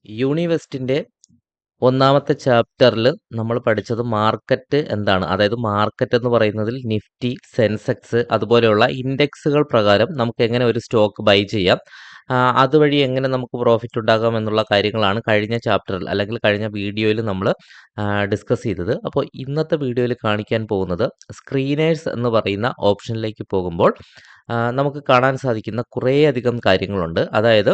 യൂണിവെസ്റ്റിൻ്റെ ഒന്നാമത്തെ ചാപ്റ്ററിൽ നമ്മൾ പഠിച്ചത് മാർക്കറ്റ് എന്താണ്, അതായത് മാർക്കറ്റ് എന്ന് പറയുന്നതിൽ നിഫ്റ്റി, സെൻസെക്സ് അതുപോലെയുള്ള ഇൻഡെക്സുകൾ പ്രകാരം നമുക്ക് എങ്ങനെ ഒരു സ്റ്റോക്ക് ബൈ ചെയ്യാം, അതുവഴി എങ്ങനെ നമുക്ക് പ്രോഫിറ്റ് ഉണ്ടാകാം എന്നുള്ള കാര്യങ്ങളാണ് കഴിഞ്ഞ ചാപ്റ്ററിൽ അല്ലെങ്കിൽ കഴിഞ്ഞ വീഡിയോയിൽ നമ്മൾ ഡിസ്കസ് ചെയ്തത്. അപ്പോൾ ഇന്നത്തെ വീഡിയോയിൽ കാണിക്കാൻ പോകുന്നത് സ്ക്രീനേഴ്സ് എന്ന് പറയുന്ന ഓപ്ഷനിലേക്ക് പോകുമ്പോൾ നമുക്ക് കാണാൻ സാധിക്കുന്ന കുറേയധികം കാര്യങ്ങളുണ്ട്. അതായത്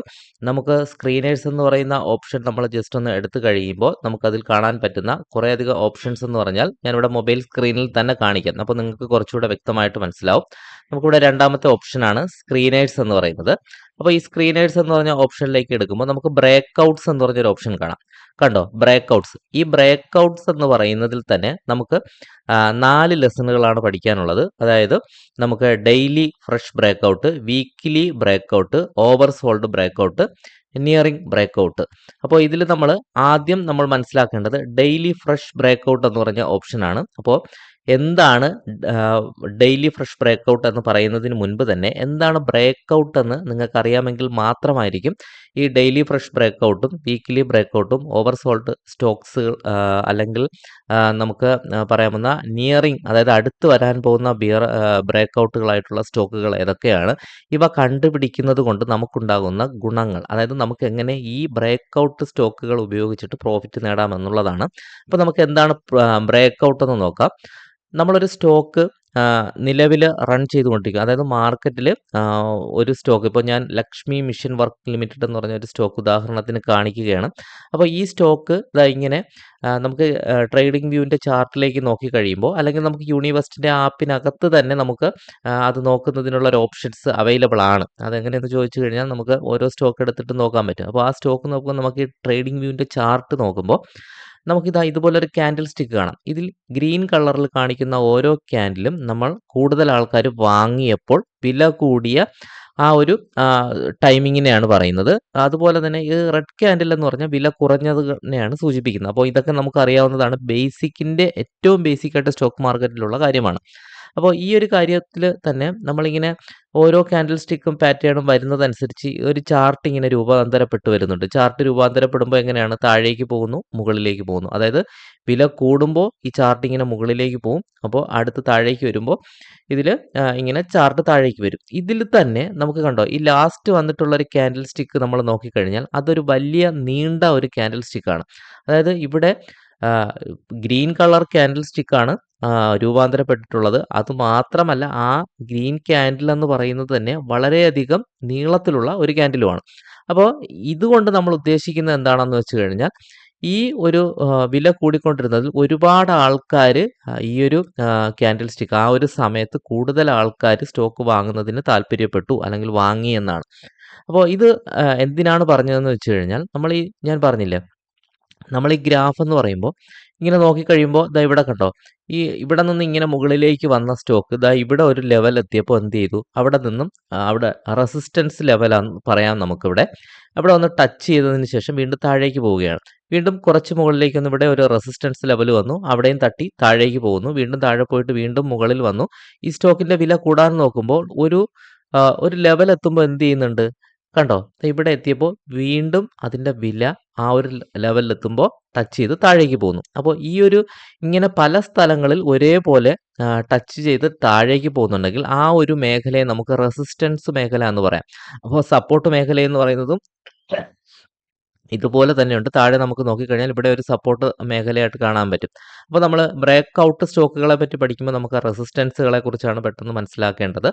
നമുക്ക് സ്ക്രീനേഴ്സ് എന്ന് പറയുന്ന ഓപ്ഷൻ നമ്മൾ ജസ്റ്റ് ഒന്ന് എടുത്തു കഴിയുമ്പോൾ നമുക്കതിൽ കാണാൻ പറ്റുന്ന കുറേയധികം ഓപ്ഷൻസ് എന്ന് പറഞ്ഞാൽ ഞാനിവിടെ മൊബൈൽ സ്ക്രീനിൽ തന്നെ കാണിക്കാം. അപ്പോൾ നിങ്ങൾക്ക് കുറച്ചുകൂടെ വ്യക്തമായിട്ട് മനസ്സിലാവും. നമുക്കിവിടെ രണ്ടാമത്തെ ഓപ്ഷനാണ് സ്ക്രീനേഴ്സ് എന്ന് പറയുന്നത്. അപ്പോൾ ഈ സ്ക്രീനേഴ്സ് എന്ന് പറഞ്ഞ ഓപ്ഷനിലേക്ക് എടുക്കുമ്പോൾ നമുക്ക് ബ്രേക്ക് ഔട്ട്സ് എന്ന് പറഞ്ഞൊരു ഓപ്ഷൻ കാണാം. കണ്ടോ, ബ്രേക്ക് ഔട്ട്സ്. ഈ ബ്രേക്ക് ഔട്ട്സ് എന്ന് പറയുന്നതിൽ തന്നെ നമുക്ക് 4 ലെസണുകളാണ് പഠിക്കാനുള്ളത്. അതായത് നമുക്ക് daily fresh breakout, weekly breakout, oversold breakout, nearing breakout. അപ്പോൾ ഇതിൽ ആദ്യം നമ്മൾ മനസ്സിലാക്കേണ്ടത് ഡെയിലി ഫ്രഷ് ബ്രേക്ക് ഔട്ട് എന്ന് പറഞ്ഞ ഓപ്ഷനാണ്. അപ്പോൾ എന്താണ് ഡെയിലി ഫ്രഷ് ബ്രേക്ക് ഔട്ട് എന്ന് പറയുന്നതിന് മുൻപ് തന്നെ എന്താണ് ബ്രേക്ക് ഔട്ട് എന്ന് നിങ്ങൾക്ക് അറിയാമെങ്കിൽ മാത്രമായിരിക്കും ഈ ഡെയിലി ഫ്രഷ് ബ്രേക്ക് ഔട്ടും വീക്ക്ലി ബ്രേക്ക് ഔട്ടും ഓവർ സോൾഡ് സ്റ്റോക്സ് അല്ലെങ്കിൽ നമുക്ക് പറയാവുന്ന നിയറിംഗ്, അതായത് അടുത്ത് വരാൻ പോകുന്ന ബ്രേക്ക് ഔട്ടുകളായിട്ടുള്ള സ്റ്റോക്കുകൾ ഏതൊക്കെയാണ്, ഇവ കണ്ടുപിടിക്കുന്നത് കൊണ്ട് നമുക്കുണ്ടാകുന്ന ഗുണങ്ങൾ, അതായത് നമുക്ക് എങ്ങനെ ഈ ബ്രേക്ക് ഔട്ട് സ്റ്റോക്കുകൾ ഉപയോഗിച്ചിട്ട് പ്രോഫിറ്റ് നേടാമെന്നുള്ളതാണ്. അപ്പോൾ നമുക്ക് എന്താണ് ബ്രേക്ക് ഔട്ട് എന്ന് നോക്കാം. നമ്മളൊരു സ്റ്റോക്ക് നിലവിൽ റൺ ചെയ്തുകൊണ്ടിരിക്കുക, അതായത് മാർക്കറ്റിൽ ഒരു സ്റ്റോക്ക്, ഇപ്പോൾ ഞാൻ ലക്ഷ്മി മിഷൻ വർക്ക് ലിമിറ്റഡ് എന്ന് പറഞ്ഞ ഒരു സ്റ്റോക്ക് ഉദാഹരണത്തിന് കാണിക്കുകയാണ്. അപ്പോൾ ഈ സ്റ്റോക്ക് ഇങ്ങനെ നമുക്ക് ട്രേഡിംഗ് വ്യൂവിൻ്റെ ചാർട്ടിലേക്ക് നോക്കി കഴിയുമ്പോൾ, അല്ലെങ്കിൽ നമുക്ക് യൂണിവെസ്റ്റിൻ്റെ ആപ്പിനകത്ത് തന്നെ നമുക്ക് അത് നോക്കുന്നതിനുള്ള ഒരു ഓപ്ഷൻസ് അവൈലബിൾ ആണ്. അതെങ്ങനെയെന്ന് ചോദിച്ചു കഴിഞ്ഞാൽ നമുക്ക് ഓരോ സ്റ്റോക്ക് എടുത്തിട്ട് നോക്കാൻ പറ്റും. അപ്പോൾ ആ സ്റ്റോക്ക് നോക്കുമ്പോൾ നമുക്ക് ഈ ട്രേഡിംഗ് വ്യൂവിൻ്റെ ചാർട്ട് നോക്കുമ്പോൾ നമുക്കിതാ ഇതുപോലൊരു ക്യാൻഡിൽ സ്റ്റിക്ക് കാണാം. ഇതിൽ ഗ്രീൻ കളറിൽ കാണിക്കുന്ന ഓരോ ക്യാൻഡിലും നമ്മൾ കൂടുതൽ ആൾക്കാർ വാങ്ങിയപ്പോൾ വില കൂടിയ ആ ഒരു ടൈമിങ്ങിനെയാണ് പറയുന്നത്. അതുപോലെ തന്നെ ഈ റെഡ് ക്യാൻഡിൽ എന്ന് പറഞ്ഞാൽ വില കുറഞ്ഞതിനെയാണ് സൂചിപ്പിക്കുന്നത്. അപ്പോൾ ഇതൊക്കെ നമുക്ക് അറിയാവുന്നതാണ്, ബേസിക്കിൻ്റെ ഏറ്റവും ബേസിക്കായിട്ട് സ്റ്റോക്ക് മാർക്കറ്റിലുള്ള കാര്യമാണ്. അപ്പോൾ ഈ ഒരു കാര്യത്തിൽ തന്നെ നമ്മളിങ്ങനെ ഓരോ ക്യാൻഡിൽ സ്റ്റിക്കും പാറ്റേണും വരുന്നതനുസരിച്ച് ഒരു ചാർട്ട് ഇങ്ങനെ രൂപാന്തരപ്പെട്ട് വരുന്നുണ്ട്. ചാർട്ട് രൂപാന്തരപ്പെടുമ്പോൾ എങ്ങനെയാണ്, താഴേക്ക് പോകുന്നു, മുകളിലേക്ക് പോകുന്നു. അതായത് വില കൂടുമ്പോൾ ഈ ചാർട്ട് ഇങ്ങനെ മുകളിലേക്ക് പോകും, അപ്പോൾ അടുത്ത് താഴേക്ക് വരുമ്പോൾ ഇതിൽ ഇങ്ങനെ ചാർട്ട് താഴേക്ക് വരും. ഇതിൽ തന്നെ നമുക്ക് കണ്ടോ, ഈ ലാസ്റ്റ് വന്നിട്ടുള്ള ഒരു ക്യാൻഡിൽ സ്റ്റിക്ക് നമ്മൾ നോക്കിക്കഴിഞ്ഞാൽ അതൊരു വലിയ നീണ്ട ഒരു ക്യാൻഡിൽ സ്റ്റിക്കാണ്. അതായത് ഇവിടെ ഗ്രീൻ കളർ ക്യാൻഡിൽ സ്റ്റിക്കാണ് രൂപാന്തരപ്പെട്ടിട്ടുള്ളത്. അതുമാത്രമല്ല, ആ ഗ്രീൻ ക്യാൻഡിൽ എന്ന് പറയുന്നത് തന്നെ വളരെയധികം നീളത്തിലുള്ള ഒരു ക്യാൻഡിലുമാണ്. അപ്പോൾ ഇതുകൊണ്ട് നമ്മൾ ഉദ്ദേശിക്കുന്നത് എന്താണെന്ന് വെച്ച് കഴിഞ്ഞാൽ, ഈ ഒരു വില കൂടിക്കൊണ്ടിരുന്നതിൽ ഒരുപാട് ആൾക്കാർ ഈ ഒരു ക്യാൻഡിൽ സ്റ്റിക്ക് ആ ഒരു സമയത്ത് കൂടുതൽ ആൾക്കാർ സ്റ്റോക്ക് വാങ്ങുന്നതിന് താല്പര്യപ്പെട്ടു അല്ലെങ്കിൽ വാങ്ങി എന്നാണ്. അപ്പോൾ ഇത് എന്തിനാണ് പറഞ്ഞതെന്ന് വെച്ച് കഴിഞ്ഞാൽ, ഞാൻ പറഞ്ഞില്ലേ, നമ്മൾ ഈ ഗ്രാഫ് എന്ന് പറയുമ്പോൾ ഇങ്ങനെ നോക്കിക്കഴിയുമ്പോൾ ഇവിടെ കണ്ടോ, ഇവിടെ നിന്ന് ഇങ്ങനെ മുകളിലേക്ക് വന്ന സ്റ്റോക്ക് ഇവിടെ ഒരു ലെവൽ എത്തിയപ്പോൾ എന്ത് ചെയ്തു, അവിടെ നിന്നും അവിടെ റെസിസ്റ്റൻസ് ലെവലാന്ന് പറയാം നമുക്കിവിടെ. അവിടെ ഒന്ന് ടച്ച് ചെയ്തതിന് ശേഷം വീണ്ടും താഴേക്ക് പോവുകയാണ്. വീണ്ടും കുറച്ച് മുകളിലേക്ക് വന്ന് ഇവിടെ ഒരു റെസിസ്റ്റൻസ് ലെവൽ വന്നു, അവിടെയും തട്ടി താഴേക്ക് പോകുന്നു, വീണ്ടും താഴെ പോയിട്ട് വീണ്ടും മുകളിൽ വന്നു. ഈ സ്റ്റോക്കിൻ്റെ വില കൂടാൻ നോക്കുമ്പോൾ ഒരു ലെവൽ എത്തുമ്പോൾ എന്ത് ചെയ്യുന്നുണ്ട്, കണ്ടോ, ഇവിടെ എത്തിയപ്പോൾ വീണ്ടും അതിൻ്റെ വില ആ ഒരു ലെവലിലെത്തുമ്പോൾ ടച്ച് ചെയ്ത് താഴേക്ക് പോകുന്നു. അപ്പോൾ ഇങ്ങനെ പല സ്ഥലങ്ങളിൽ ഒരേപോലെ ടച്ച് ചെയ്ത് താഴേക്ക് പോകുന്നുണ്ടെങ്കിൽ ആ ഒരു മേഖലയെ നമുക്ക് റെസിസ്റ്റൻസ് മേഖല എന്ന് പറയാം. അപ്പോൾ സപ്പോർട്ട് മേഖല എന്ന് പറയുന്നതും ഇതുപോലെ തന്നെയുണ്ട്. താഴെ നമുക്ക് നോക്കിക്കഴിഞ്ഞാൽ ഇവിടെ ഒരു സപ്പോർട്ട് മേഖലയായിട്ട് കാണാൻ പറ്റും. അപ്പോൾ നമ്മൾ ബ്രേക്ക് ഔട്ട് സ്റ്റോക്കുകളെ പറ്റി പഠിക്കുമ്പോൾ നമുക്ക് റെസിസ്റ്റൻസുകളെ കുറിച്ചാണ് പെട്ടെന്ന് മനസ്സിലാക്കേണ്ടത്.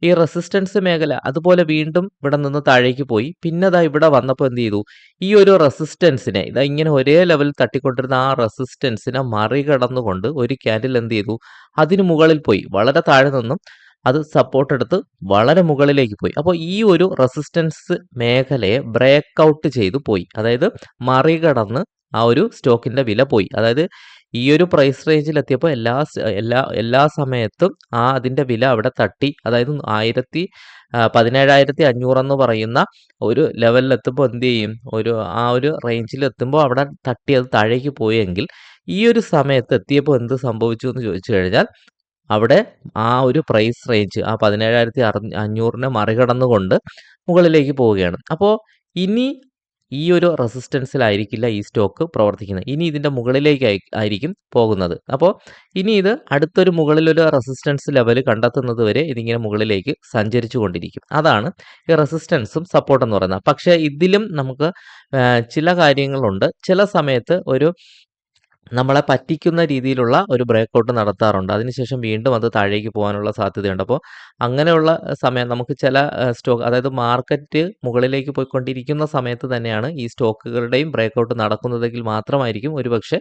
ഈ റെസിസ്റ്റൻസ് മേഖല അതുപോലെ വീണ്ടും ഇവിടെ നിന്ന് താഴേക്ക് പോയി, പിന്നെ ഇവിടെ വന്നപ്പോൾ എന്ത് ചെയ്തു, ഈ ഒരു റെസിസ്റ്റൻസിനെ ഇങ്ങനെ ഒരേ ലെവലിൽ തട്ടിക്കൊണ്ടിരുന്ന ആ റെസിസ്റ്റൻസിനെ മറികടന്നുകൊണ്ട് ഒരു ക്യാൻഡിൽ എന്ത് ചെയ്തു, അതിന് മുകളിൽ പോയി, വളരെ താഴെ നിന്നും അത് സപ്പോർട്ട് എടുത്ത് വളരെ മുകളിലേക്ക് പോയി. അപ്പോൾ ഈ ഒരു റെസിസ്റ്റൻസ് മേഖലയെ ബ്രേക്ക് ഔട്ട് ചെയ്തു പോയി, അതായത് മറികടന്ന് ആ ഒരു സ്റ്റോക്കിൻ്റെ വില പോയി. അതായത് ഈ ഒരു പ്രൈസ് റേഞ്ചിൽ എത്തിയപ്പോൾ എല്ലാ സമയത്തും അതിൻ്റെ വില അവിടെ തട്ടി, അതായത് 17,500 എന്ന് പറയുന്ന ഒരു ലെവലിലെത്തുമ്പോൾ എന്ത് ചെയ്യും, ആ ഒരു റേഞ്ചിൽ എത്തുമ്പോൾ അവിടെ തട്ടി അത് താഴേക്ക് പോയെങ്കിൽ ഈ ഒരു സമയത്ത് എത്തിയപ്പോൾ എന്ത് സംഭവിച്ചു എന്ന് ചോദിച്ചു കഴിഞ്ഞാൽ, അവിടെ ആ ഒരു പ്രൈസ് റേഞ്ച് ആ 17,500 മറികടന്നുകൊണ്ട് മുകളിലേക്ക് പോവുകയാണ്. അപ്പോൾ ഇനി ഈ ഒരു റെസിസ്റ്റൻസിലായിരിക്കില്ല ഈ സ്റ്റോക്ക് പ്രവർത്തിക്കുന്നത്. ഇനി ഇതിൻ്റെ മുകളിലേക്ക് ആയിരിക്കും പോകുന്നത്. അപ്പോൾ ഇനി ഇത് അടുത്തൊരു മുകളിലൊരു റെസിസ്റ്റൻസ് ലെവൽ കണ്ടെത്തുന്നത് വരെ ഇതിങ്ങനെ മുകളിലേക്ക് സഞ്ചരിച്ചു കൊണ്ടിരിക്കും. അതാണ് ഈ റെസിസ്റ്റൻസും സപ്പോർട്ട് എന്ന് പറയുന്നത്. പക്ഷേ ഇതിലും നമുക്ക് ചില കാര്യങ്ങളുണ്ട്. ചില സമയത്ത് നമ്മളെ പറ്റിക്കുന്ന രീതിയിലുള്ള ഒരു ബ്രേക്കൗട്ട് നടത്താറുണ്ട്. അതിനുശേഷം വീണ്ടും അത് താഴേക്ക് പോകാനുള്ള സാധ്യതയുണ്ട്. അപ്പോൾ അങ്ങനെയുള്ള സമയം നമുക്ക് ചില സ്റ്റോക്ക്, അതായത് മാർക്കറ്റ് മുകളിലേക്ക് പോയിക്കൊണ്ടിരിക്കുന്ന സമയത്ത് തന്നെയാണ് ഈ സ്റ്റോക്കുകളുടെയും ബ്രേക്കൗട്ട് നടക്കുന്നതെങ്കിൽ മാത്രമായിരിക്കും ഒരുപക്ഷെ,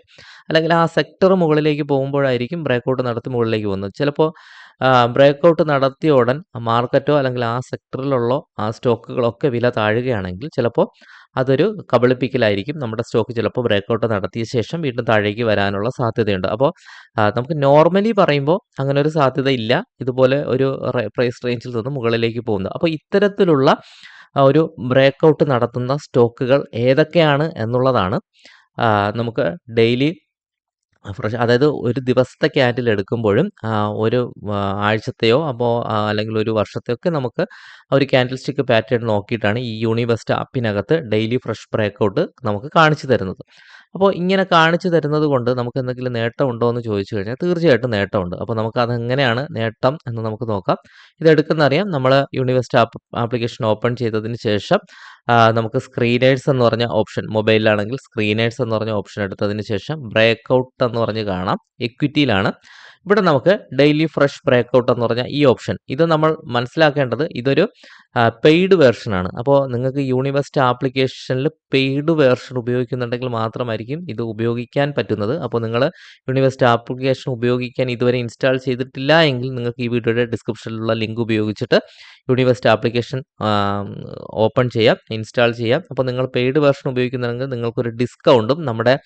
അല്ലെങ്കിൽ ആ സെക്ടർ മുകളിലേക്ക് പോകുമ്പോഴായിരിക്കും ബ്രേക്കൗട്ട് നടത്തി മുകളിലേക്ക് പോകുന്നത്. ചിലപ്പോൾ ബ്രേക്കൗട്ട് നടത്തിയ ഉടൻ മാർക്കറ്റോ അല്ലെങ്കിൽ ആ സെക്ടറിലുള്ള ആ സ്റ്റോക്കുകളൊക്കെ വില താഴുകയാണെങ്കിൽ ചിലപ്പോൾ അതൊരു കബളിപ്പിക്കലായിരിക്കും. നമ്മുടെ സ്റ്റോക്ക് ചിലപ്പോൾ ബ്രേക്കൗട്ട് നടത്തിയ ശേഷം വീണ്ടും താഴേക്ക് വരാനുള്ള സാധ്യതയുണ്ട്. അപ്പോൾ നമുക്ക് നോർമലി പറയുമ്പോൾ അങ്ങനെ ഒരു സാധ്യത ഇല്ല. ഇതുപോലെ ഒരു പ്രൈസ് റേഞ്ചിൽ നിന്ന് മുകളിലേക്ക് പോകുന്നത്. അപ്പോൾ ഇത്തരത്തിലുള്ള ഒരു ബ്രേക്കൗട്ട് നടത്തുന്ന സ്റ്റോക്കുകൾ ഏതൊക്കെയാണ് എന്നുള്ളതാണ് നമുക്ക് ഡെയിലി അതായത് ഒരു ദിവസത്തെ ക്യാൻഡിൽ എടുക്കുമ്പോഴും ഒരു ആഴ്ചത്തെയോ അല്ലെങ്കിൽ ഒരു വർഷത്തെയോ ഒക്കെ നമുക്ക് ഒരു ക്യാൻഡിൽ സ്റ്റിക്ക് പാറ്റേൺ നോക്കിയിട്ടാണ് ഈ യൂണിബെസ്റ്റ് ആപ്പിനകത്ത് ഡെയിലി ഫ്രഷ് ബ്രേക്കൗട്ട് നമുക്ക് കാണിച്ചു തരുന്നത്. അപ്പോൾ ഇങ്ങനെ കാണിച്ചു തരുന്നത് കൊണ്ട് നമുക്ക് എന്തെങ്കിലും നേട്ടമുണ്ടോ എന്ന് ചോദിച്ചു കഴിഞ്ഞാൽ തീർച്ചയായിട്ടും നേട്ടമുണ്ട്. അപ്പോൾ നമുക്ക് അതെങ്ങനെയാണ് നേട്ടം എന്ന് നമുക്ക് നോക്കാം. ഇതെടുക്കുന്നറിയാം. നമ്മൾ യൂണിബെസ്റ്റ് ആപ്ലിക്കേഷൻ ഓപ്പൺ ചെയ്തതിന് ശേഷം നമുക്ക് സ്ക്രീനേഴ്സ് എന്ന് പറഞ്ഞ ഓപ്ഷൻ, മൊബൈലിലാണെങ്കിൽ സ്ക്രീനേഴ്സ് എന്ന് പറഞ്ഞ ഓപ്ഷൻ എടുത്തതിന് ശേഷം ബ്രേക്കൗട്ട് എന്ന് പറഞ്ഞ് കാണാം. എക്വിറ്റിയിലാണ്. ഇവിടെ നമുക്ക് ഡെയിലി ഫ്രഷ് ബ്രേക്കൗട്ട് എന്ന് പറഞ്ഞ ഈ ഓപ്ഷൻ, ഇത് നമ്മൾ മനസ്സിലാക്കേണ്ടത് ഇതൊരു പെയ്ഡ് വേർഷനാണ്. അപ്പോൾ നിങ്ങൾക്ക് യൂണിബെസ്റ്റ് ആപ്ലിക്കേഷനിൽ പെയ്ഡ് വേർഷൻ ഉപയോഗിക്കുന്നുണ്ടെങ്കിൽ മാത്രമായിരിക്കും ഇത് ഉപയോഗിക്കാൻ പറ്റുന്നത്. അപ്പോൾ നിങ്ങൾ യൂണിബെസ്റ്റ് ആപ്ലിക്കേഷൻ ഉപയോഗിക്കാൻ ഇതുവരെ ഇൻസ്റ്റാൾ ചെയ്തിട്ടില്ല എങ്കിൽ നിങ്ങൾക്ക് ഈ വീഡിയോയുടെ ഡിസ്ക്രിപ്ഷനിലുള്ള ലിങ്ക് ഉപയോഗിച്ചിട്ട് യൂണിബെസ്റ്റ് ആപ്ലിക്കേഷൻ ഓപ്പൺ ചെയ്യാം, ഇൻസ്റ്റാൾ ചെയ്യാം. അപ്പോൾ നിങ്ങൾ പെയ്ഡ് വേർഷൻ ഉപയോഗിക്കുന്നുണ്ടെങ്കിൽ നിങ്ങൾക്കൊരു ഡിസ്കൗണ്ടും നമ്മുടെ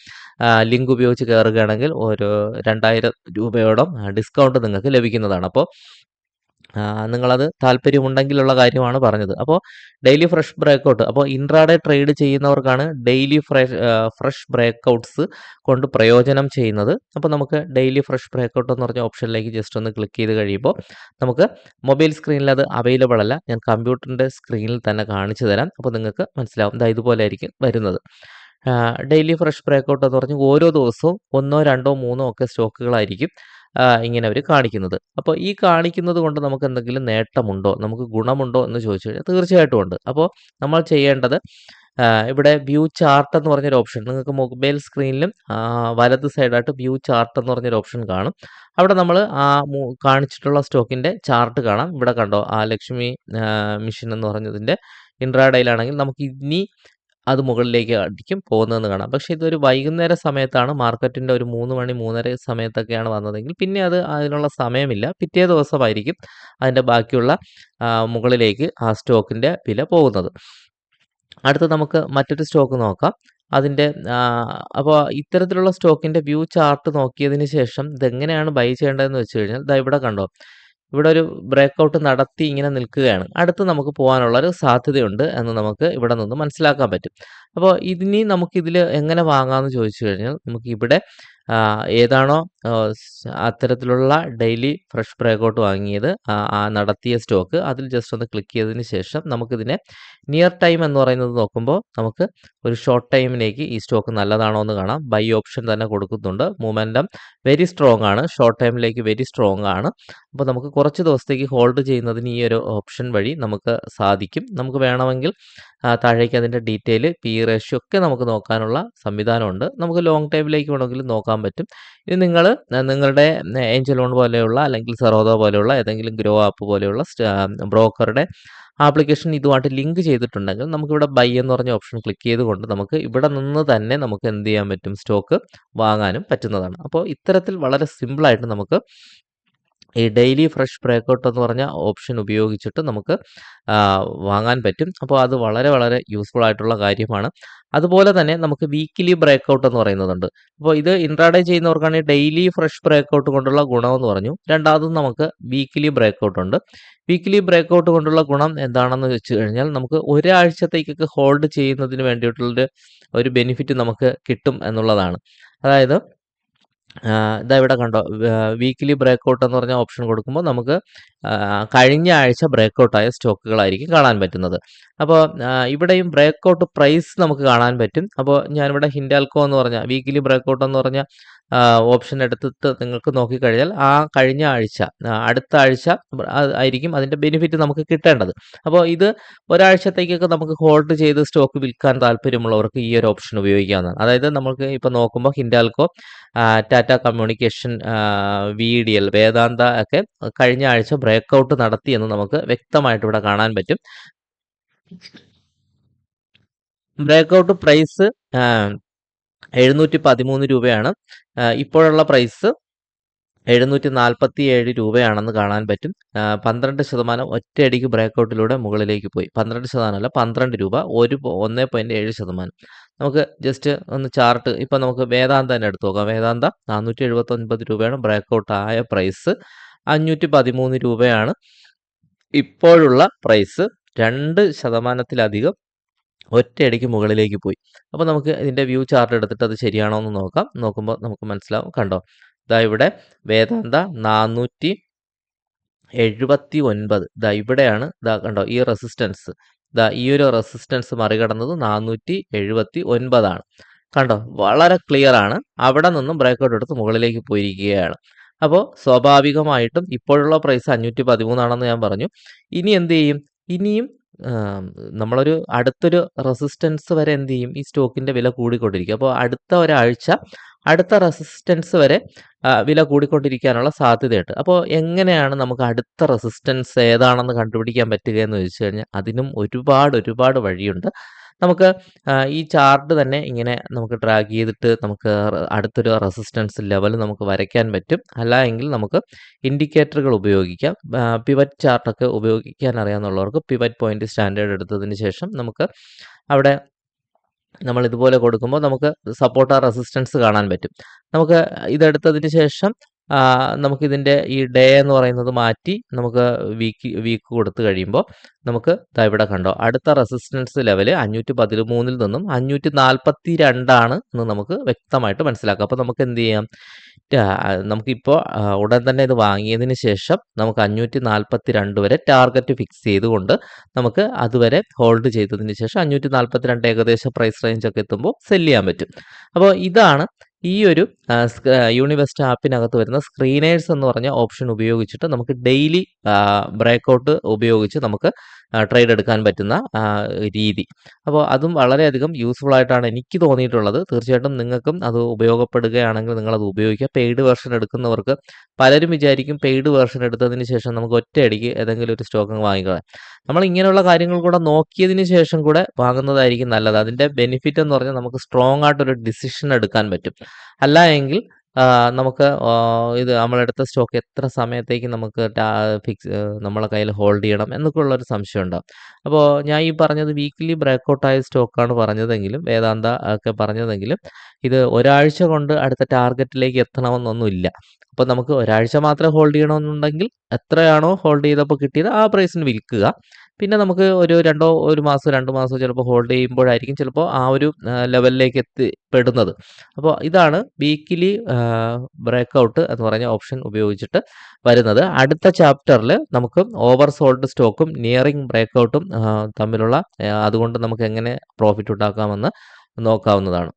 ലിങ്ക് ഉപയോഗിച്ച് കയറുകയാണെങ്കിൽ ഒരു 2000 രൂപയോളം ഡിസ്കൗണ്ട് നിങ്ങൾക്ക് ലഭിക്കുന്നതാണ്. അപ്പോൾ നിങ്ങളത് താല്പര്യമുണ്ടെങ്കിലുള്ള കാര്യമാണ് പറഞ്ഞത്. അപ്പോൾ ഡെയിലി ഫ്രഷ് ബ്രേക്കൗട്ട്, അപ്പോൾ ഇൻട്രാഡേ ട്രേഡ് ചെയ്യുന്നവർക്കാണ് ഡെയിലി ഫ്രഷ് ബ്രേക്കൗട്ട്സ് കൊണ്ട് പ്രയോജനം ചെയ്യുന്നത്. അപ്പോൾ നമുക്ക് ഡെയിലി ഫ്രഷ് ബ്രേക്കൗട്ട് എന്ന് പറഞ്ഞ ഓപ്ഷനിലേക്ക് ജസ്റ്റ് ഒന്ന് ക്ലിക്ക് ചെയ്ത് കഴിയുമ്പോൾ നമുക്ക് മൊബൈൽ സ്ക്രീനിൽ അത് അവൈലബിൾ അല്ല. ഞാൻ കമ്പ്യൂട്ടറിൻ്റെ സ്ക്രീനിൽ തന്നെ കാണിച്ചു തരാം. അപ്പോൾ നിങ്ങൾക്ക് മനസ്സിലാവും. ഇതുപോലെ ആയിരിക്കും വരുന്നത്. ഡെയിലി ഫ്രഷ് ബ്രേക്കൗട്ട് എന്ന് പറഞ്ഞ് ഓരോ ദിവസവും 1, 2, 3 ഒക്കെ സ്റ്റോക്കുകളായിരിക്കും ഇങ്ങനെ അവർ കാണിക്കുന്നത്. അപ്പോൾ ഈ കാണിക്കുന്നത് കൊണ്ട് നമുക്ക് എന്തെങ്കിലും നേട്ടമുണ്ടോ, നമുക്ക് ഗുണമുണ്ടോ എന്ന് ചോദിച്ചു കഴിഞ്ഞാൽ തീർച്ചയായിട്ടും ഉണ്ട്. അപ്പോൾ നമ്മൾ ചെയ്യേണ്ടത് ഇവിടെ വ്യൂ ചാർട്ട് എന്ന് പറഞ്ഞൊരു ഓപ്ഷൻ, നിങ്ങൾക്ക് മൊബൈൽ സ്ക്രീനിലും വലത് സൈഡായിട്ട് വ്യൂ ചാർട്ട് എന്ന് പറഞ്ഞൊരു ഓപ്ഷൻ കാണും. അവിടെ നമ്മൾ കാണിച്ചിട്ടുള്ള സ്റ്റോക്കിൻ്റെ ചാർട്ട് കാണാം. ഇവിടെ കണ്ടോ, ലക്ഷ്മി മിഷൻ എന്ന് പറഞ്ഞതിൻ്റെ ഇൻട്രാഡേയിലാണെങ്കിൽ നമുക്ക് ഇനി അത് മുകളിലേക്ക് ആയിരിക്കും പോകുന്നതെന്ന് കാണാം. പക്ഷേ ഇതൊരു വൈകുന്നേര സമയത്താണ്, മാർക്കറ്റിൻ്റെ ഒരു 3 മണി 3:30 സമയത്തൊക്കെയാണ് വന്നതെങ്കിൽ പിന്നെ അതിനുള്ള സമയമില്ല. പിറ്റേ ദിവസമായിരിക്കും അതിൻ്റെ ബാക്കിയുള്ള മുകളിലേക്ക് ആ സ്റ്റോക്കിൻ്റെ വില പോകുന്നത്. അടുത്ത് നമുക്ക് മറ്റൊരു സ്റ്റോക്ക് നോക്കാം. അതിൻ്റെ അപ്പോൾ ഇത്തരത്തിലുള്ള സ്റ്റോക്കിൻ്റെ വ്യൂ ചാർട്ട് നോക്കിയതിന് ശേഷം ഇതെങ്ങനെയാണ് ബൈ ചെയ്യേണ്ടതെന്ന് വെച്ച് കഴിഞ്ഞാൽ ഇവിടെ കണ്ടോ, ഇവിടെ ഒരു ബ്രേക്കൗട്ട് നടത്തി ഇങ്ങനെ നിൽക്കുകയാണ്. അടുത്ത് നമുക്ക് പോകാനുള്ള ഒരു സാധ്യതയുണ്ട് എന്ന് നമുക്ക് ഇവിടെ നിന്ന് മനസ്സിലാക്കാൻ പറ്റും. അപ്പോൾ നമുക്കിതിൽ എങ്ങനെ വാങ്ങാമെന്ന് ചോദിച്ചു കഴിഞ്ഞാൽ നമുക്ക് ഇവിടെ ഏതാണോ അത്തരത്തിലുള്ള ഡെയിലി ഫ്രഷ് ബ്രേക്കൗട്ട് വാങ്ങിയത് നടത്തിയ സ്റ്റോക്ക്, അതിൽ ജസ്റ്റ് ഒന്ന് ക്ലിക്ക് ചെയ്തതിന് ശേഷം നമുക്കിതിനെ നിയർ ടൈം എന്ന് പറയുന്നത് നോക്കുമ്പോൾ നമുക്ക് ഒരു ഷോർട്ട് ടൈമിലേക്ക് ഈ സ്റ്റോക്ക് നല്ലതാണോ എന്ന് കാണാം. ബൈ ഓപ്ഷൻ തന്നെ കൊടുക്കുന്നുണ്ട്. മൊമെൻറ്റം വെരി സ്ട്രോങ് ആണ്, ഷോർട്ട് ടൈമിലേക്ക് വെരി സ്ട്രോങ് ആണ്. അപ്പോൾ നമുക്ക് കുറച്ച് ദിവസത്തേക്ക് ഹോൾഡ് ചെയ്യുന്നതിന് ഈ ഒരു ഓപ്ഷൻ വഴി നമുക്ക് സാധിക്കും. നമുക്ക് വേണമെങ്കിൽ താഴേക്ക് അതിൻ്റെ ഡീറ്റെയിൽ, പി റേഷ്യോ ഒക്കെ നമുക്ക് നോക്കാനുള്ള സംവിധാനമുണ്ട്. നമുക്ക് ലോങ് ടൈമിലേക്ക് വേണമെങ്കിൽ നോക്കാൻ പറ്റും. ഇത് നിങ്ങളുടെ ഏഞ്ചൽ ലോൺ പോലെയുള്ള അല്ലെങ്കിൽ സെറോദ പോലെയുള്ള ഏതെങ്കിലും ഗ്രോ ആപ്പ് പോലെയുള്ള ബ്രോക്കറുടെ ആപ്ലിക്കേഷൻ ഇതുമായിട്ട് ലിങ്ക് ചെയ്തിട്ടുണ്ടെങ്കിൽ നമുക്കിവിടെ ബൈ എന്ന് പറഞ്ഞ ഓപ്ഷൻ ക്ലിക്ക് ചെയ്തുകൊണ്ട് നമുക്ക് ഇവിടെ നിന്ന് തന്നെ നമുക്ക് എന്ത് ചെയ്യാൻ പറ്റും, സ്റ്റോക്ക് വാങ്ങാനും പറ്റുന്നതാണ്. അപ്പോൾ ഇത്തരത്തിൽ വളരെ സിമ്പിളായിട്ട് നമുക്ക് ഈ ഡെയിലി ഫ്രഷ് ബ്രേക്കൗട്ട് എന്ന് പറഞ്ഞ ഓപ്ഷൻ ഉപയോഗിച്ചിട്ട് നമുക്ക് വാങ്ങാൻ പറ്റും. അപ്പോൾ അത് വളരെ വളരെ യൂസ്ഫുൾ ആയിട്ടുള്ള കാര്യമാണ്. അതുപോലെ തന്നെ നമുക്ക് വീക്കിലി ബ്രേക്കൗട്ട് എന്ന് പറയുന്നതുണ്ട്. അപ്പോൾ ഇത് ഇൻട്രാഡേ ചെയ്യുന്നവർക്കാണെങ്കിൽ ഡെയിലി ഫ്രഷ് ബ്രേക്കൗട്ട് കൊണ്ടുള്ള ഗുണമെന്ന് പറഞ്ഞു. രണ്ടാമതും നമുക്ക് വീക്കിലി ബ്രേക്കൗട്ട് ഉണ്ട്. വീക്കിലി ബ്രേക്കൗട്ട് കൊണ്ടുള്ള ഗുണം എന്താണെന്ന് വെച്ച് കഴിഞ്ഞാൽ നമുക്ക് ഒരാഴ്ചത്തേക്കൊക്കെ ഹോൾഡ് ചെയ്യുന്നതിന് വേണ്ടിയിട്ടുള്ളൊരു ബെനിഫിറ്റ് നമുക്ക് കിട്ടും എന്നുള്ളതാണ്. അതായത് ഇതാ ഇവിടെ കണ്ടോ വീക്കിലി ബ്രേക്കൗട്ട് എന്ന് പറഞ്ഞ ഓപ്ഷൻ കൊടുക്കുമ്പോൾ നമുക്ക് കഴിഞ്ഞ ആഴ്ച ബ്രേക്കൗട്ടായ സ്റ്റോക്കുകളായിരിക്കും കാണാൻ പറ്റുന്നത്. അപ്പോൾ ഇവിടെയും ബ്രേക്കൗട്ട് പ്രൈസ് നമുക്ക് കാണാൻ പറ്റും. അപ്പോൾ ഞാനിവിടെ ഹിൻഡാൽകോ എന്ന് പറഞ്ഞ വീക്കിലി ബ്രേക്കൗട്ട് എന്ന് പറഞ്ഞ ഓപ്ഷൻ എടുത്തിട്ട് നിങ്ങൾക്ക് നോക്കിക്കഴിഞ്ഞാൽ ആ കഴിഞ്ഞ ആഴ്ച അടുത്ത ആഴ്ച ആയിരിക്കും അതിൻ്റെ ബെനിഫിറ്റ് നമുക്ക് കിട്ടേണ്ടത്. അപ്പോൾ ഇത് ഒരാഴ്ചത്തേക്കൊക്കെ നമുക്ക് ഹോൾഡ് ചെയ്ത് സ്റ്റോക്ക് വിൽക്കാൻ താല്പര്യമുള്ളവർക്ക് ഈ ഒരു ഓപ്ഷൻ ഉപയോഗിക്കാവുന്നതാണ്. അതായത് നമുക്ക് ഇപ്പോൾ നോക്കുമ്പോൾ ഹിൻഡാൽകോ, ടാറ്റ കമ്മ്യൂണിക്കേഷൻ, VDL, വേദാന്ത ഒക്കെ കഴിഞ്ഞ ആഴ്ച ബ്രേക്കൗട്ട് നടത്തിയെന്ന് നമുക്ക് വ്യക്തമായിട്ട് ഇവിടെ കാണാൻ പറ്റും. ബ്രേക്കൗട്ട് പ്രൈസ് 713 രൂപയാണ്. ഇപ്പോഴുള്ള പ്രൈസ് 747 രൂപയാണെന്ന് കാണാൻ പറ്റും. 12% ഒറ്റയടിക്ക് ബ്രേക്കൗട്ടിലൂടെ മുകളിലേക്ക് പോയി. 12% അല്ല, 12 രൂപ, 1.7%. നമുക്ക് ജസ്റ്റ് ഒന്ന് ചാർട്ട് ഇപ്പം നമുക്ക് വേദാന്ത തന്നെ എടുത്തു നോക്കാം. വേദാന്ത 479 രൂപയാണ് ബ്രേക്കൗട്ട് ആയ പ്രൈസ്. 513 രൂപയാണ് ഇപ്പോഴുള്ള പ്രൈസ്. 2%-ലധികം ഒറ്റയടിക്ക് മുകളിലേക്ക് പോയി. അപ്പോൾ നമുക്ക് ഇതിൻ്റെ വ്യൂ ചാർട്ട് എടുത്തിട്ട് അത് ശരിയാണോ എന്ന് നോക്കാം. നോക്കുമ്പോൾ നമുക്ക് മനസ്സിലാവും. കണ്ടോ, ഇതാ ഇവിടെ വേദാന്ത 479, ഇതാ ഇവിടെയാണ്. ഇതാ കണ്ടോ ഈ റെസിസ്റ്റൻസ്, ഇതാ ഈ ഒരു റെസിസ്റ്റൻസ് മറികടന്നത് 479 കണ്ടോ, വളരെ ക്ലിയർ ആണ്. അവിടെ നിന്നും ബ്രേക്കൗട്ട് എടുത്ത് മുകളിലേക്ക് പോയിരിക്കുകയാണ്. അപ്പോൾ സ്വാഭാവികമായിട്ടും ഇപ്പോഴുള്ള പ്രൈസ് 513 ഞാൻ പറഞ്ഞു. ഇനി എന്ത് ചെയ്യും? ഇനിയും നമ്മളൊരു അടുത്തൊരു റെസിസ്റ്റൻസ് വരെ എന്ത് ചെയ്യും? ഈ സ്റ്റോക്കിൻ്റെ വില കൂടിക്കൊണ്ടിരിക്കും. അപ്പോൾ അടുത്ത ഒരാഴ്ച അടുത്ത റെസിസ്റ്റൻസ് വരെ വില കൂടിക്കൊണ്ടിരിക്കാനുള്ള സാധ്യതയുണ്ട്. അപ്പോൾ എങ്ങനെയാണ് നമുക്ക് അടുത്ത റെസിസ്റ്റൻസ് ഏതാണെന്ന് കണ്ടുപിടിക്കാൻ പറ്റുക എന്ന് ചോദിച്ചു കഴിഞ്ഞാൽ അതിനും ഒരുപാട് വഴിയുണ്ട്. നമുക്ക് ഈ ചാർട്ട് തന്നെ ഇങ്ങനെ നമുക്ക് ഡ്രാഗ് ചെയ്തിട്ട് നമുക്ക് അടുത്തൊരു റെസിസ്റ്റൻസ് ലെവൽ നമുക്ക് വരയ്ക്കാൻ പറ്റും. അല്ല എങ്കിൽ നമുക്ക് ഇൻഡിക്കേറ്ററുകൾ ഉപയോഗിക്കാം. പിവറ്റ് ചാർട്ടൊക്കെ ഉപയോഗിക്കാൻ അറിയാവുന്നവർക്ക് പിവറ്റ് പോയിന്റ് സ്റ്റാൻഡേർഡ് എടുത്തതിന് ശേഷം നമുക്ക് അവിടെ നമ്മൾ ഇതുപോലെ കൊടുക്കുമ്പോൾ നമുക്ക് സപ്പോർട്ട് റെസിസ്റ്റൻസ് കാണാൻ പറ്റും. നമുക്ക് ഇതെടുത്തതിന് ശേഷം നമുക്കിതിൻ്റെ ഈ ഡേ എന്ന് പറയുന്നത് മാറ്റി നമുക്ക് വീക്ക് കൊടുത്തു കഴിയുമ്പോൾ നമുക്ക് ഇവിടെ കണ്ടോ അടുത്ത റെസിസ്റ്റൻസ് ലെവൽ 513 നിന്നും 542 എന്ന് നമുക്ക് വ്യക്തമായിട്ട് മനസ്സിലാക്കാം. അപ്പോൾ നമുക്ക് എന്ത് ചെയ്യാം? നമുക്കിപ്പോൾ ഉടൻ തന്നെ ഇത് വാങ്ങിയതിന് ശേഷം നമുക്ക് 542 വരെ ടാർഗറ്റ് ഫിക്സ് ചെയ്തുകൊണ്ട് നമുക്ക് അതുവരെ ഹോൾഡ് ചെയ്തതിന് ശേഷം 542 ഏകദേശം പ്രൈസ് റേഞ്ച് ഒക്കെ എത്തുമ്പോൾ സെല് ചെയ്യാൻ പറ്റും. അപ്പോൾ ഇതാണ് ഈ ഒരു യൂണിവെസ്റ്റ് ആപ്പിനകത്ത് വരുന്ന സ്ക്രീനേഴ്സ് എന്ന് പറഞ്ഞ ഓപ്ഷൻ ഉപയോഗിച്ചിട്ട് നമുക്ക് ഡെയിലി ബ്രേക്കൗട്ട് ഉപയോഗിച്ച് നമുക്ക് ട്രേഡ് എടുക്കാൻ പറ്റുന്ന രീതി. അപ്പോൾ അതും വളരെയധികം യൂസ്ഫുൾ ആയിട്ടാണ് എനിക്ക് തോന്നിയിട്ടുള്ളത്. തീർച്ചയായിട്ടും നിങ്ങൾക്കും അത് ഉപയോഗപ്പെടുകയാണെങ്കിൽ നിങ്ങളത് ഉപയോഗിക്കുക. പെയ്ഡ് വെർഷൻ എടുക്കുന്നവർക്ക് പലരും വിചാരിക്കും പെയ്ഡ് വെർഷൻ എടുത്തതിന് ശേഷം നമുക്ക് ഒറ്റയടിക്ക് ഏതെങ്കിലും ഒരു സ്റ്റോക്ക് വാങ്ങിക്കണം. നമ്മൾ ഇങ്ങനെയുള്ള കാര്യങ്ങൾ കൂടെ നോക്കിയതിന് ശേഷം കൂടെ വാങ്ങുന്നതായിരിക്കും നല്ലത്. അതിൻ്റെ ബെനിഫിറ്റ് എന്ന് പറഞ്ഞാൽ നമുക്ക് സ്ട്രോങ് ആയിട്ടൊരു ഡിസിഷൻ എടുക്കാൻ പറ്റും. അല്ല എങ്കിൽ നമുക്ക് ഇത് നമ്മളെടുത്ത സ്റ്റോക്ക് എത്ര സമയത്തേക്ക് നമുക്ക് നമ്മളെ കയ്യിൽ ഹോൾഡ് ചെയ്യണം എന്നൊക്കെ ഉള്ളൊരു സംശയം ഉണ്ടാവും. അപ്പോൾ ഞാൻ ഈ പറഞ്ഞത് വീക്കിലി ബ്രേക്കൗട്ടായ സ്റ്റോക്കാണ് പറഞ്ഞതെങ്കിലും വേദാന്ത ഒക്കെ പറഞ്ഞതെങ്കിലും ഇത് ഒരാഴ്ച കൊണ്ട് അടുത്ത ടാർഗറ്റിലേക്ക് എത്തണമെന്നൊന്നുമില്ല. അപ്പോൾ നമുക്ക് ഒരാഴ്ച മാത്രമേ ഹോൾഡ് ചെയ്യണമെന്നുണ്ടെങ്കിൽ എത്രയാണോ ഹോൾഡ് ചെയ്തപ്പോൾ കിട്ടിയത് ആ പ്രൈസിന് വിൽക്കുക. പിന്നെ നമുക്ക് ഒരു 2 മാസം 2 മാസം ചിലപ്പോൾ ഹോൾഡ് ചെയ്യുമ്പോഴായിരിക്കും ചിലപ്പോൾ ആ ഒരു ലെവലിലേക്ക് എത്തിപ്പെടുന്നത്. അപ്പോൾ ഇതാണ് വീക്കിലി ബ്രേക്കൗട്ട് എന്ന് പറഞ്ഞ ഓപ്ഷൻ ഉപയോഗിച്ചിട്ട് വരുന്നത്. അടുത്ത ചാപ്റ്ററിൽ നമുക്ക് ഓവർ സോൾഡ് സ്റ്റോക്കും നിയറിംഗ് ബ്രേക്കൗട്ടും തമ്മിലുള്ള അതുകൊണ്ട് നമുക്ക് എങ്ങനെ പ്രോഫിറ്റ് ഉണ്ടാക്കാമെന്ന് നോക്കാവുന്നതാണ്.